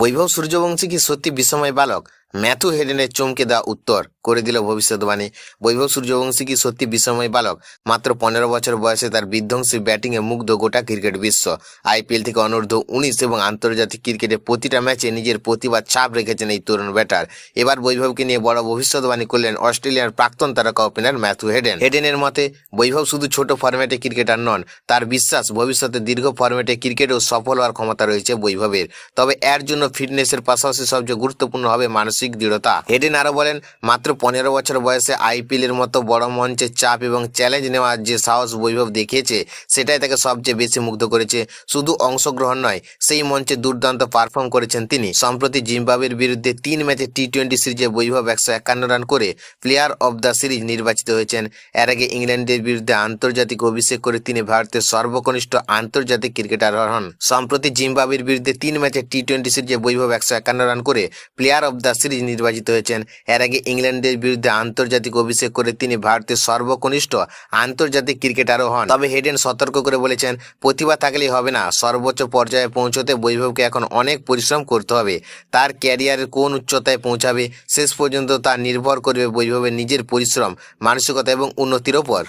বৈভব সূর্যবংশী কি সত্যি বিস্ময় বালক? ম্যাথু হেডেনের চমকে দেওয়া উত্তর করে দিল ভবিষ্যৎবাণী। বৈভব সূর্যবংশী কি সত্যি বিস্ময় বালক? মাত্র 15 বছর বয়সে তার বিধ্বংসী ব্যাটিংয়ে মুগ্ধ গোটা ক্রিকেট বিশ্ব। আইপিএল থেকে অনূর্ধ্ব-19 এবং আন্তর্জাতিক ক্রিকেটে প্রতিটা ম্যাচে নিজের প্রতিভার ছাপ রেখেছেন এই তরুণ ব্যাটার। এবার বৈভবকে নিয়ে বড় ভবিষ্যৎবাণী করলেন অস্ট্রেলিয়ার প্রাক্তন তারকা ওপেনার ম্যাথু হেডেন। হেডেনের মতে বৈভব শুধু ছোট ফরম্যাটে ক্রিকেটার নন, তার বিশ্বাস ভবিষ্যতে দীর্ঘ ফরম্যাটে ক্রিকেটেও সফল হওয়ার ক্ষমতা রয়েছে বৈভবের। তবে এর জন্য ফিটনেসের পাশাপাশি সবচেয়ে গুরুত্বপূর্ণ হবে মানসিক দৃঢ়তা। হেডেন আরো বলেন, মাত্র 15 বছর বয়সে আইপিএল এর মতো বড় মঞ্চে চাপ এবং চ্যালেঞ্জ নেওয়ার যে সাহস বৈভব দেখিয়েছে, সেটাই তাকে সবচেয়ে বেশি মুগ্ধ করেছে। শুধু অংশগ্রহণ নয়, সেই মঞ্চে দুর্দান্ত পারফর্ম করেছেন তিনি। সম্প্রতি জিম্বাবুয়ের বিরুদ্ধে 3 ম্যাচে টি-20 সিরিজে বৈভব 151 রান করে প্লেয়ার অব দ্য সিরিজ নির্বাচিত হয়েছেন। এর আগে ইংল্যান্ডের বিরুদ্ধে আন্তর্জাতিক অভিষেক করে তিনি ভারতের সর্বকনিষ্ঠ আন্তর্জাতিক ক্রিকেটার হন। সম্প্রতি জিম্বাবুয়ের বিরুদ্ধে 3 ম্যাচে টি-20 সিরিজে বৈভব 151 রান করে প্লেয়ার অব দ্য সিরিজ নির্বাচিত হয়েছেন। এর আগে ইংল্যান্ডের বিরুদ্ধে আন্তর্জাতিক অভিষেক করে তিনি ভারতের সর্বকনিষ্ঠ আন্তর্জাতিক ক্রিকেটারও হন। তবে হেডেন সতর্ক করে বলেছেন, প্রতিভা থাকলেই হবে না, সর্বোচ্চ পর্যায়ে পৌঁছতে বৈভবকে এখন অনেক পরিশ্রম করতে হবে। তার ক্যারিয়ারের কোন উচ্চতায় পৌঁছাবে শেষ পর্যন্ত তা নির্ভর করবে বৈভবের নিজের পরিশ্রম, মানসিকতা এবং উন্নতির ওপর।